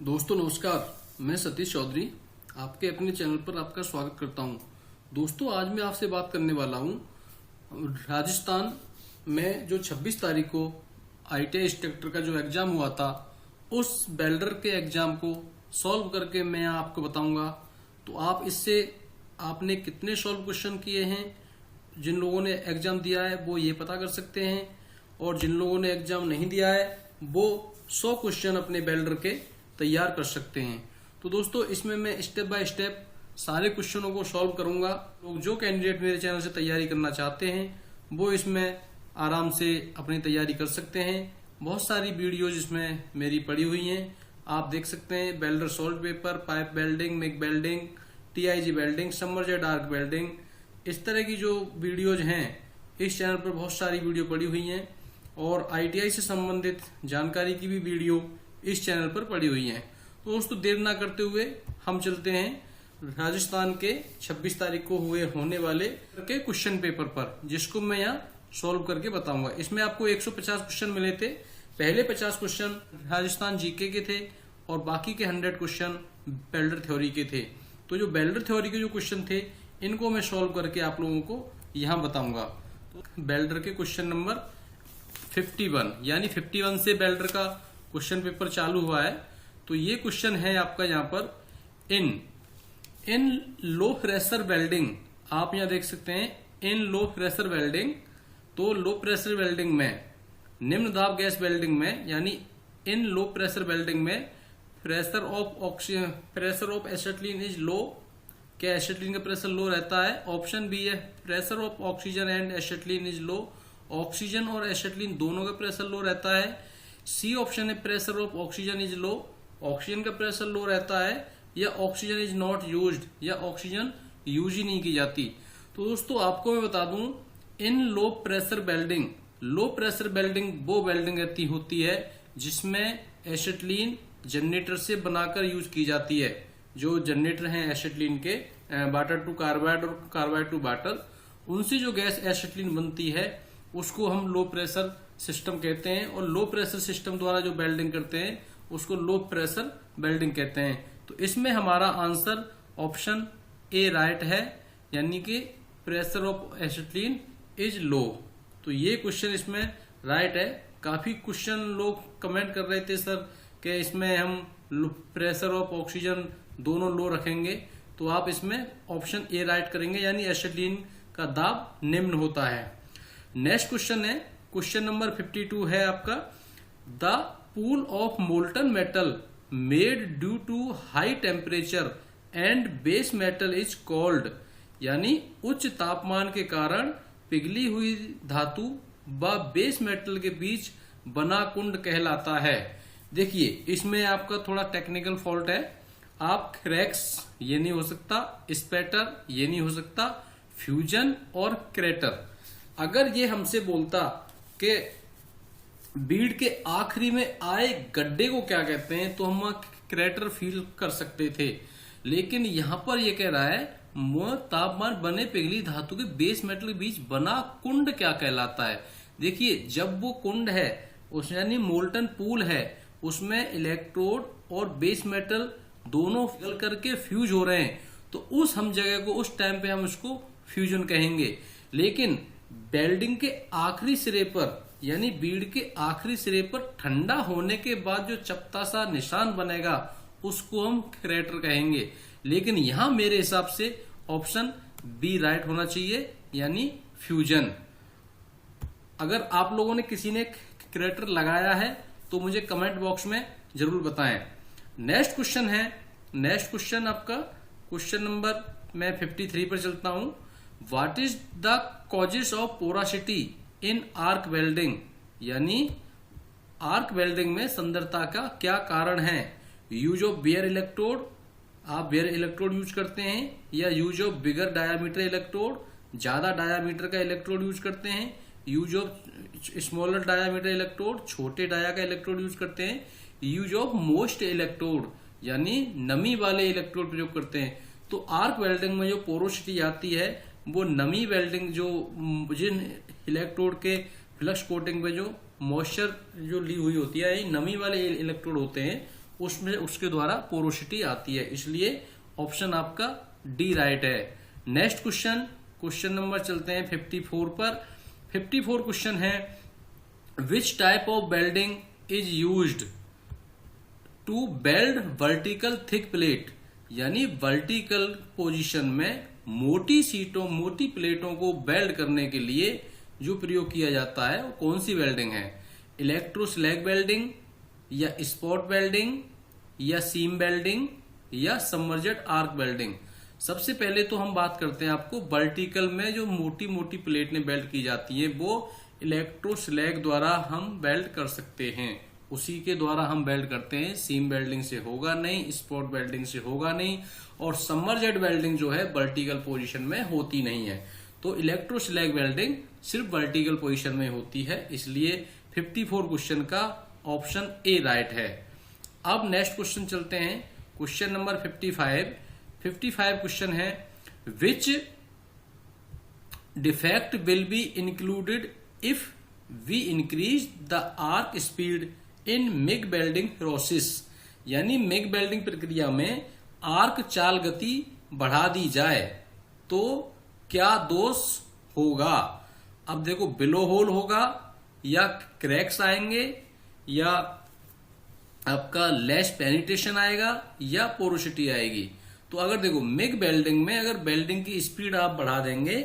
दोस्तों नमस्कार, मैं सतीश चौधरी आपके अपने चैनल पर आपका स्वागत करता हूं। दोस्तों आज मैं आपसे बात करने वाला हूं राजस्थान में जो 26 तारीख को ITI इंस्ट्रक्टर का जो एग्जाम हुआ था उस वेल्डर के एग्जाम को सॉल्व करके मैं आपको बताऊंगा। तो आप इससे आपने कितने सॉल्व क्वेश्चन किए हैं, जिन लोगों ने एग्जाम दिया है वो ये पता कर सकते हैं, और जिन लोगों ने एग्जाम नहीं दिया है वो 100 क्वेश्चन अपने वेल्डर के तैयार कर सकते हैं। तो दोस्तों इसमें मैं स्टेप बाय स्टेप सारे क्वेश्चनों को सॉल्व करूंगा। लोग जो कैंडिडेट मेरे चैनल से तैयारी करना चाहते हैं वो इसमें आराम से अपनी तैयारी कर सकते हैं। बहुत सारी वीडियोज इसमें मेरी पड़ी हुई हैं, आप देख सकते हैं। Welder solve paper, pipe welding, MiG welding, TIG welding, submerged arc welding, इस तरह की जो वीडियोज हैं इस चैनल पर बहुत सारी वीडियो पड़ी हुई हैं, और ITI से संबंधित जानकारी की भी वीडियो इस चैनल पर पड़ी हुई है। तो दोस्तों देर ना करते हुए हम चलते हैं राजस्थान के 26 तारीख को होने वाले के क्वेश्चन पेपर पर, जिसको मैं यहाँ सॉल्व करके बताऊंगा। इसमें आपको 150 क्वेश्चन मिले थे। पहले 50 क्वेश्चन राजस्थान जीके के थे और बाकी के 100 क्वेश्चन वेल्डर थ्योरी के थे। तो जो वेल्डर थ्योरी के जो क्वेश्चन थे इनको मैं सॉल्व करके आप लोगों को यहाँ बताऊंगा। तो वेल्डर के क्वेश्चन नंबर 51 यानी 51 से वेल्डर का क्वेश्चन पेपर चालू हुआ है। तो ये क्वेश्चन है आपका यहाँ पर इन लो प्रेशर वेल्डिंग, आप यहाँ देख सकते हैं इन लो प्रेशर वेल्डिंग। तो लो प्रेशर वेल्डिंग में, निम्न दाब गैस वेल्डिंग में, यानी इन लो प्रेशर वेल्डिंग में pressure of acetylene is low. क्या एसिटिलीन का प्रेशर लो रहता है? ऑप्शन बी है pressure of oxygen and acetylene is low. Oxygen और एसिटिलीन दोनों का प्रेशर लो रहता है। सी ऑप्शन है pressure of oxygen is low, oxygen का प्रेशर लो रहता है। या ऑक्सीजन इज नॉट यूज्ड, या ऑक्सीजन यूज ही नहीं की जाती। तो दोस्तों आपको मैं बता दूं, इन लो प्रेशर वेल्डिंग वो वेल्डिंग होती है जिसमें एसिटिलीन जनरेटर से बनाकर यूज की जाती है। जो जनरेटर हैं एसिटिलीन के, वाटर टू कार्बाइड और कार्बाइड टू वाटर, उनसे जो गैस एसिटिलीन बनती है उसको हम लो प्रेशर सिस्टम कहते हैं। और लो प्रेशर सिस्टम द्वारा जो वेल्डिंग करते हैं उसको लो प्रेशर वेल्डिंग कहते हैं। तो इसमें हमारा आंसर ऑप्शन ए राइट है, यानी कि pressure of acetylene is low. तो ये क्वेश्चन इसमें राइट है। काफी क्वेश्चन लोग कमेंट कर रहे थे सर कि इसमें हम प्रेशर ऑफ ऑक्सीजन दोनों लो रखेंगे, तो आप इसमें ऑप्शन ए राइट करेंगे, यानी एसिटिलीन का दाब निम्न होता है। नेक्स्ट क्वेश्चन है क्वेश्चन नंबर 52 है आपका, the pool of molten metal made due to high temperature and base metal is called. यानी उच्च तापमान के कारण पिघली हुई धातु व बेस मेटल के बीच बना कुंड कहलाता है। देखिए इसमें आपका थोड़ा टेक्निकल फॉल्ट है। आप क्रैक्स ये नहीं हो सकता, स्पैटर ये नहीं हो सकता, फ्यूजन और क्रेटर। अगर ये हमसे बोलता कि बीड के आखिरी में आए गड्ढे को क्या कहते हैं तो हम क्रेटर फील कर सकते थे, लेकिन यहां पर ये कह रहा है तापमान बने पिघली धातु के बेस मेटल के बीच बना कुंड क्या कहलाता है। देखिए जब वो कुंड है उस यानी मोल्टन पूल है, उसमें इलेक्ट्रोड और बेस मेटल दोनों पिघल करके फ्यूज हो रहे हैं, तो उस हम जगह को उस टाइम पे हम उसको फ्यूजन कहेंगे। लेकिन वेल्डिंग के आखिरी सिरे पर, यानी बीड के आखिरी सिरे पर ठंडा होने के बाद जो चपटा सा निशान बनेगा उसको हम क्रेटर कहेंगे। लेकिन यहां मेरे हिसाब से ऑप्शन बी राइट होना चाहिए, यानी फ्यूजन। अगर आप लोगों ने किसी ने क्रेटर लगाया है तो मुझे कमेंट बॉक्स में जरूर बताएं। नेक्स्ट क्वेश्चन है, नेक्स्ट क्वेश्चन आपका क्वेश्चन नंबर मैं 53 पर चलता हूं। What is the causes of porosity in arc welding. यानी आर्क वेल्डिंग में सांद्रता का क्या कारण है? यूज ऑफ बेयर इलेक्ट्रोड, आप बेयर इलेक्ट्रोड यूज करते हैं, या use of bigger diameter electrode, ज्यादा डायामीटर का इलेक्ट्रोड यूज करते हैं, use of smaller diameter electrode, छोटे डाया का इलेक्ट्रोड यूज करते हैं, यूज ऑफ मोस्ट इलेक्ट्रोड यानी नमी वाले इलेक्ट्रोड प्रयोग करते हैं। तो आर्क वेल्डिंग में जो पोरोसिटी आती है वो नमी वेल्डिंग, जो जिन इलेक्ट्रोड के फ्लक्स कोटिंग पे जो मॉइस्चर जो ली हुई होती है, नमी वाले इलेक्ट्रोड होते हैं, उसमें उसके द्वारा पोरोसिटी आती है, इसलिए ऑप्शन आपका डी राइट है। नेक्स्ट क्वेश्चन नंबर चलते हैं 54 पर। 54 क्वेश्चन है, which type of welding is used to weld vertical thick plate, यानी वर्टिकल पोजीशन में मोटी प्लेटों को बेल्ड करने के लिए जो प्रयोग किया जाता है वो कौन सी वेल्डिंग है? इलेक्ट्रो स्लैग वेल्डिंग या स्पॉट वेल्डिंग या सीम वेल्डिंग या सबमर्जेड आर्क वेल्डिंग। सबसे पहले तो हम बात करते हैं आपको वर्टिकल में जो मोटी प्लेटें बेल्ड की जाती है वो इलेक्ट्रो स्लैग द्वारा हम बेल्ड कर सकते हैं, उसी के द्वारा हम बेल्ड करते हैं। सीम वेल्डिंग से होगा नहीं, स्पॉट वेल्डिंग से होगा नहीं, और सबमर्जेड वेल्डिंग जो है वर्टिकल पोजीशन में होती नहीं है। तो इलेक्ट्रो स्लैग वेल्डिंग सिर्फ वर्टिकल पोजीशन में होती है, इसलिए 54 क्वेश्चन का ऑप्शन ए राइट है। अब नेक्स्ट क्वेश्चन चलते हैं, क्वेश्चन नंबर 55 क्वेश्चन है, which defect will be included if we increase the arc speed in MIG welding process, यानी मिग वेल्डिंग प्रक्रिया में आर्क चाल गति बढ़ा दी जाए तो क्या दोष होगा? अब देखो, बिलो होल होगा या क्रैक्स आएंगे या आपका लेस पेनिट्रेशन आएगा या पोरोसिटी आएगी। तो अगर देखो मिग वेल्डिंग में अगर वेल्डिंग की स्पीड आप बढ़ा देंगे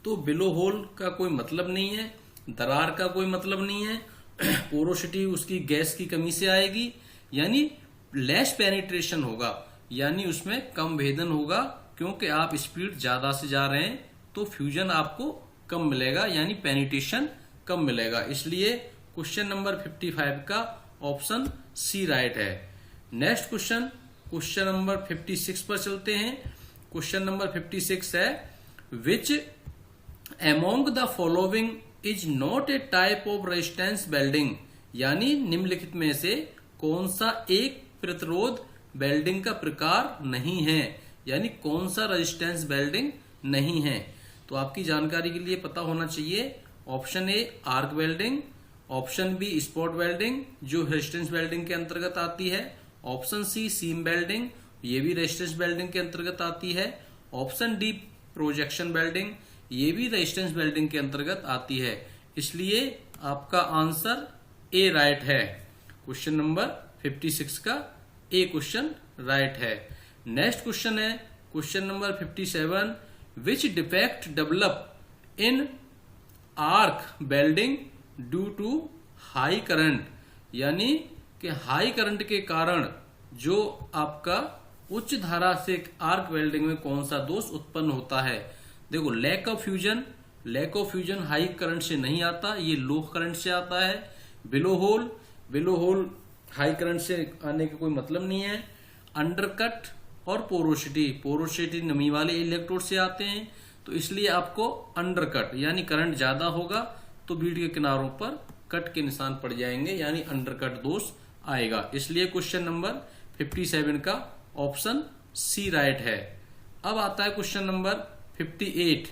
तो बिलो होल का कोई मतलब नहीं है, दरार का कोई मतलब नहीं है, पोरोसिटी उसकी गैस की कमी से आएगी, यानी लेस पेनिट्रेशन होगा, यानी उसमें कम भेदन होगा, क्योंकि आप स्पीड ज्यादा से जा रहे हैं तो फ्यूजन आपको कम मिलेगा, यानी पेनिट्रेशन कम मिलेगा। इसलिए क्वेश्चन नंबर 55 का ऑप्शन सी राइट है। नेक्स्ट क्वेश्चन नंबर 56 पर चलते हैं। क्वेश्चन नंबर 56 है, which among the following is not a type of resistance welding, यानी निम्नलिखित में से कौन सा एक प्रतिरोध वेल्डिंग का प्रकार नहीं है, यानी कौन सा रेजिस्टेंस वेल्डिंग नहीं है। तो आपकी जानकारी के लिए पता होना चाहिए, option A arc welding, option B spot welding जो रेजिस्टेंस वेल्डिंग के अंतर्गत आती है, ऑप्शन सी सीम वेल्डिंग ये भी रेजिस्टेंस वेल्डिंग के अंतर्गत आती है, ऑप्शन डी प्रोजेक्शन वेल्डिंग ये भी रेजिस्टेंस वेल्डिंग के अंतर्गत आती है। इसलिए आपका आंसर ए राइट है। क्वेश्चन नंबर 56 का ए क्वेश्चन राइट है। नेक्स्ट क्वेश्चन है question number 57, which defect develop in arc welding due to high current, यानी कि हाई करंट के कारण जो आपका उच्च धारा से आर्क वेल्डिंग में कौन सा दोष उत्पन्न होता है। देखो, lack of fusion high current से नहीं आता, ये लो करंट से आता है। बिलो होल हाई करंट से आने का कोई मतलब नहीं है। अंडरकट और पोरोसिटी नमी वाले इलेक्ट्रोड से आते हैं, तो इसलिए आपको अंडरकट यानी करंट ज्यादा होगा तो बीड के किनारों पर कट के निशान पड़ जाएंगे, यानी अंडरकट दोष आएगा। इसलिए क्वेश्चन नंबर 57 का ऑप्शन सी राइट है। अब आता है क्वेश्चन नंबर 58।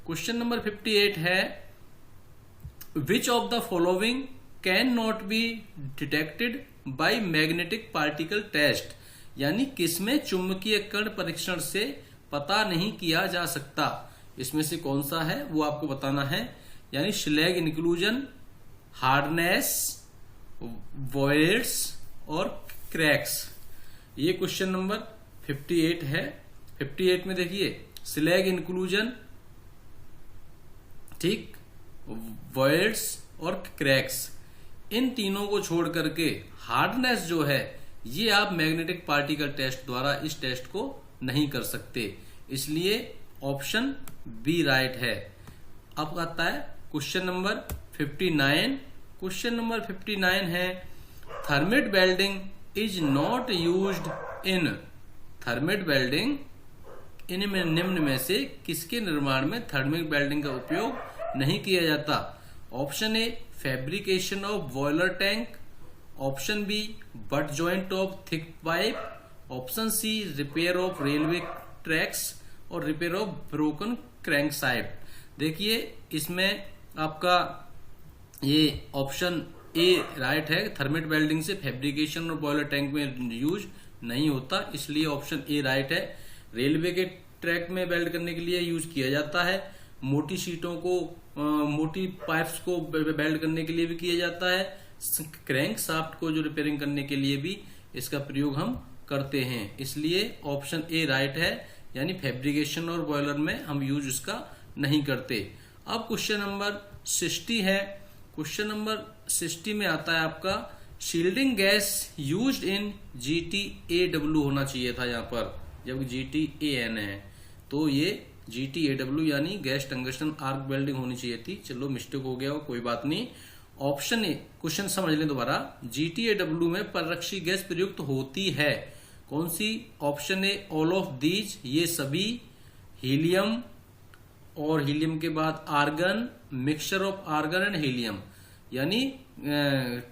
क्वेश्चन नंबर 58 है, which of the following can not be detected by magnetic particle test, यानी किसमें चुंबकीय कण परीक्षण से पता नहीं किया जा सकता। इसमें से कौन सा है वो आपको बताना है, यानी स्लैग इंक्लूजन, हार्डनेस, वॉइड्स और क्रैक्स। ये क्वेश्चन नंबर 58 है। 58 में देखिए, स्लैग इंक्लूजन, ठीक, वॉइड्स और क्रैक्स, इन तीनों को छोड़ करके हार्डनेस जो है ये आप मैग्नेटिक पार्टिकल टेस्ट द्वारा इस टेस्ट को नहीं कर सकते, इसलिए ऑप्शन बी राइट है। अब आता है क्वेश्चन नंबर 59। क्वेश्चन नंबर 59 है, thermit welding is not used in, thermit welding इनमें निम्न में से किसके निर्माण में थर्मिक वेल्डिंग का उपयोग नहीं किया जाता। Option A fabrication of boiler tank, option B butt joint of thick pipe, option C repair of railway tracks और रिपेयर ऑफ ब्रोकन क्रैंकशाफ्ट। देखिए, इसमें आपका ये ऑप्शन ए राइट है, थर्मेट वेल्डिंग से फैब्रिकेशन और बॉयलर टैंक में use नहीं होता, इसलिए ऑप्शन ए राइट है। रेलवे के ट्रैक में वेल्ड करने के लिए यूज किया जाता है, मोटी शीटों को मोटी पाइप्स को वेल्ड करने के लिए भी किया जाता है, क्रैंक शाफ्ट को जो रिपेयरिंग करने के लिए भी इसका प्रयोग हम करते हैं, इसलिए ऑप्शन ए राइट है। यानी फैब्रिकेशन और बॉयलर में हम यूज इसका नहीं करते। अब क्वेश्चन नंबर 60 है। क्वेश्चन नंबर 60 में आता है आपका shielding gas used in GTAW होना चाहिए था यहाँ पर, जब GTAN है तो ये GTAW यानी गैस टंगस्टन आर्क वेल्डिंग होनी चाहिए थी। चलो मिस्टेक हो गया, कोई बात नहीं। ऑप्शन ए, क्वेश्चन समझ लें दोबारा। GTAW में परिरक्षी गैस प्रयुक्त होती है, कौन सी? Option A all of these, ये सभी, हीलियम और हीलियम के बाद argon, mixture of argon and helium. यानी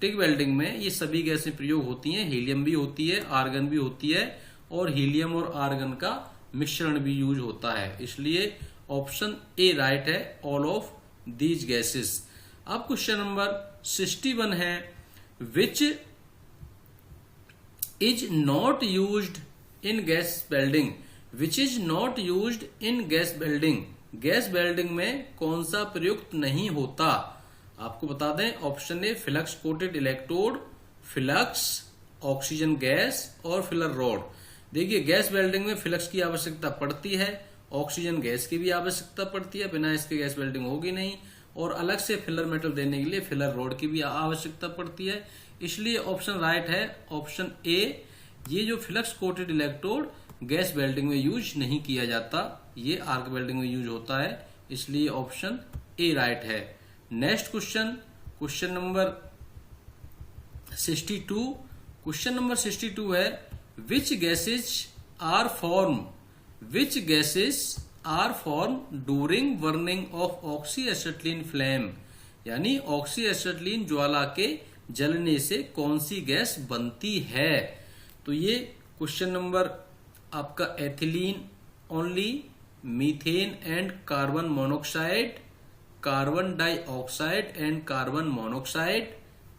टिग वेल्डिंग में ये सभी गैसें प्रयोग होती हैं, हीलियम भी होती है, आर्गन भी होती है और हीलियम और आर्गन का मिश्रण भी यूज होता है, इसलिए ऑप्शन ए राइट है, ऑल ऑफ दीज गैसेस। अब क्वेश्चन नंबर 61 है which is not used in gas welding, which is not used in gas welding. Gas welding में कौन सा प्रयुक्त नहीं होता? आपको बता दें, option A flux coated electrode, flux, oxygen gas और फिलर रॉड। देखिए गैस वेल्डिंग में फ्लक्स की आवश्यकता पड़ती है, ऑक्सीजन गैस की भी आवश्यकता पड़ती है, बिना इसके गैस वेल्डिंग होगी नहीं, और अलग से फिलर मेटल देने के लिए फिलर रॉड की भी आवश्यकता पड़ती है, इसलिए ऑप्शन राइट है, ऑप्शन ए। ये जो flux coated electrode gas welding में यूज नहीं किया जाता, ये आर्क वेल्डिंग में यूज होता है, इसलिए ऑप्शन ए राइट है। Next question, question number 62। Question number 62 है which gases are form, which gases are form during burning of oxy acetylene flame. यानी ऑक्सी एसिटिलीन ज्वाला के जलने से कौन सी गैस बनती है? तो ये क्वेश्चन नंबर आपका ethylene only, methane and carbon monoxide, carbon dioxide and carbon monoxide,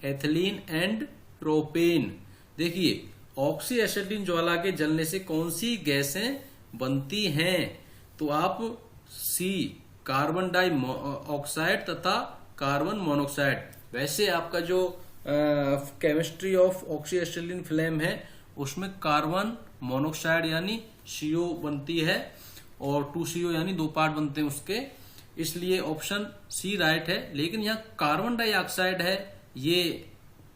ethylene and propane. देखिए ऑक्सी एसिटिलीन ज्वाला के जलने से कौन सी गैसें बनती हैं? तो आप सी कार्बन डाइऑक्साइड तथा कार्बन मोनोक्साइड। वैसे आपका जो chemistry of oxy acetylene flame है उसमें कार्बन मोनोक्साइड यानी CO बनती है और 2CO यानी 2 पार्ट बनते हैं उसके, इसलिए ऑप्शन सी राइट है। लेकिन यहाँ कार्बन डाइऑक्साइड है, ये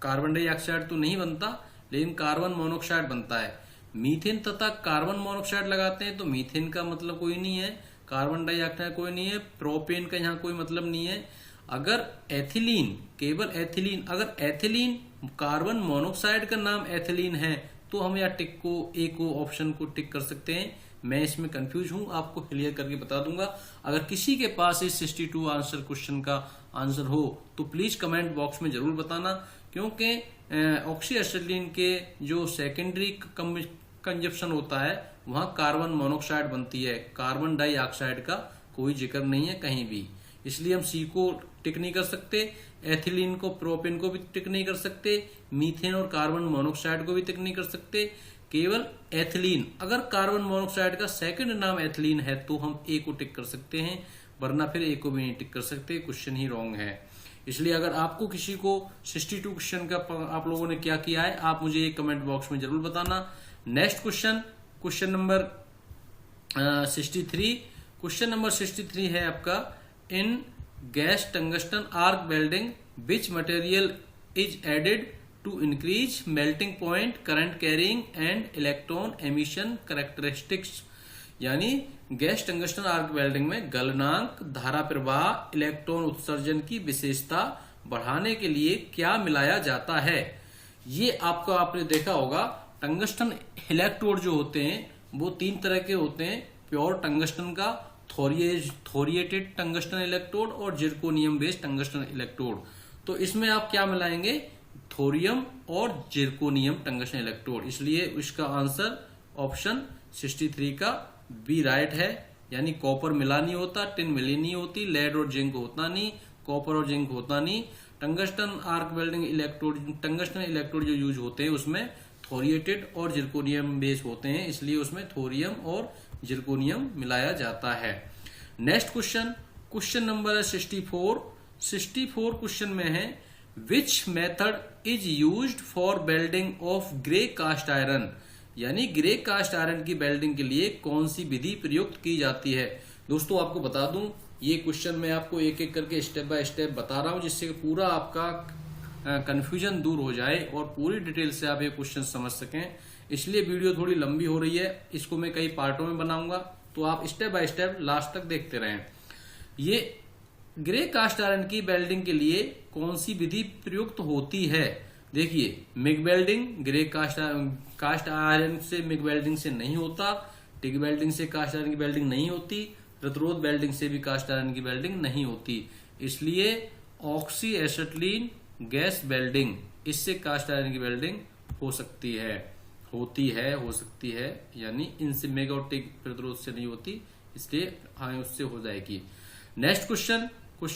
कार्बन डाइऑक्साइड तो नहीं बनता लेकिन कार्बन मोनोक्साइड बनता है। मीथेन तथा कार्बन मोनोक्साइड लगाते हैं तो मीथेन का मतलब कोई नहीं है, कार्बन डाइऑक्साइड कोई नहीं है, प्रोपेन का यहाँ कोई मतलब नहीं है। अगर एथिलीन, केवल एथिलीन, अगर एथिलीन कार्बन मोनोक्साइड का नाम एथिलीन है तो हम यहाँ टिक को, ए को, ऑप्शन को टिक कर सकते हैं। मैं इसमें कंफ्यूज हूं, आपको क्लियर करके बता दूंगा। अगर किसी के पास इस 62 आंसर क्वेश्चन का आंसर हो तो प्लीज कमेंट बॉक्स में जरूर बताना, क्योंकि ऑक्सी एसिटिलीन के जो सेकेंडरी कंजप्शन होता है वहां कार्बन मोनोक्साइड बनती है, कार्बन डाइऑक्साइड का कोई जिक्र नहीं है कहीं भी, इसलिए हम सी को टिक नहीं कर सकते, एथिलीन को, प्रोपेन को भी टिक नहीं कर सकते, मीथेन और कार्बन मोनोक्साइड को भी टिक नहीं कर सकते, केवल एथिलीन। अगर कार्बन मोनोक्साइड का सेकंड नाम एथिलीन है तो हम ए को टिक कर सकते हैं, वरना फिर ए को भी नहीं टिक कर सकते, क्वेश्चन ही रॉन्ग है। इसलिए अगर आपको किसी को 62 क्वेश्चन का आप लोगों ने क्या किया है आप मुझे कमेंट बॉक्स में जरूर बताना। Next question, question number 63। Question number 63 है आपका in gas tungsten arc welding which material is added to increase melting point, current carrying and electron emission characteristics. यानी गैस टंगस्टन आर्क वेल्डिंग में गलनांक, धारा प्रवाह, इलेक्ट्रॉन उत्सर्जन की विशेषता बढ़ाने के लिए क्या मिलाया जाता है? ये आपने देखा होगा, टंगस्टन इलेक्ट्रोड जो होते हैं वो 3 तरह के होते हैं, प्योर टंगस्टन का, थोरिएटेड टंगस्टन इलेक्ट्रोड और जिरकोनियम बेस्ड टंगस्टन इलेक्ट्रोड। तो इसमें आप क्या मिलाएंगे? थोरियम और जिरकोनियम टंगस्टन इलेक्ट्रोड, इसलिए इसका आंसर ऑप्शन 63 का बी राइट है। यानी कॉपर मिला नहीं होता, टिन मिली नहीं होती, लेड और जिंक होता नहीं, कॉपर और जिंक होता नहीं, tungsten arc welding electrode, tungsten electrode जो यूज होते हैं उसमें थोरिएटेड और जिरकोनियम बेस होते हैं, इसलिए उसमें थोरियम और जिरकोनियम मिलाया जाता है। नेक्स्ट क्वेश्चन नंबर है 64 क्वेश्चन में है which method is used for welding of grey cast iron, यानी ग्रे कास्ट आयरन की वेल्डिंग के लिए कौन सी विधि प्रयुक्त की जाती है। दोस्तों आपको बता दूं, ये क्वेश्चन मैं आपको एक एक करके स्टेप बाय स्टेप बता रहा हूं, जिससे पूरा आपका कंफ्यूजन दूर हो जाए और पूरी डिटेल से आप ये क्वेश्चन समझ सकें। इसलिए वीडियो थोड़ी लंबी हो रही है, इसको मैं कई पार्टों में बनाऊंगा, तो आप स्टेप बाय स्टेप लास्ट तक देखते रहें। ये ग्रे कास्ट आयरन की वेल्डिंग के लिए कौन सी विधि प्रयुक्त होती है। देखिए, MIG welding grey cast iron से मिग वेल्डिंग से नहीं होता, टिग वेल्डिंग से कास्ट आयरन की वेल्डिंग नहीं होती, प्रतिरोध वेल्डिंग से भी कास्ट आयरन की वेल्डिंग नहीं होती, इसलिए ऑक्सी एसिटिलीन गैस वेल्डिंग, इससे कास्ट आयरन की वेल्डिंग हो सकती है, हो सकती है, यानी इनसे मेग और टिग प्रतिरोध से नहीं होती, इसलिए हाँ उससे हो जाएगी। नेक्स्ट क्वेश्चन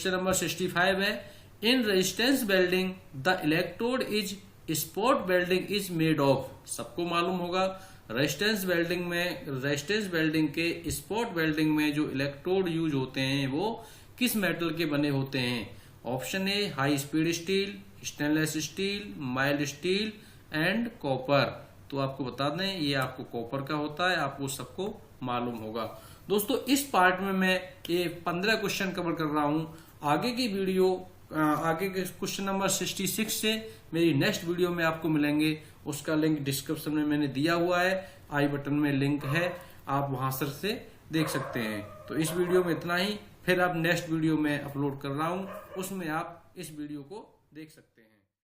नंबर 65 है in resistance welding the electrode is spot welding is made of. सबको मालूम होगा रेजिस्टेंस वेल्डिंग के स्पॉट वेल्डिंग में जो इलेक्ट्रोड यूज होते हैं वो किस मेटल के बने होते हैं। Option A high speed steel, stainless steel, mild steel and copper. तो आपको बता दें ये आपको कॉपर का होता है, आपको सबको मालूम होगा। दोस्तों इस पार्ट में मैं ये 15 क्वेश्चन कवर कर रहा हूं। आगे की वीडियो आगे के क्वेश्चन नंबर 66 से मेरी नेक्स्ट वीडियो में आपको मिलेंगे, उसका लिंक डिस्क्रिप्शन में मैंने दिया हुआ है, आई बटन में लिंक है, आप वहां से देख सकते हैं। तो इस वीडियो में इतना ही, फिर आप नेक्स्ट वीडियो में अपलोड कर रहा हूं, उसमें आप इस वीडियो को देख सकते हैं।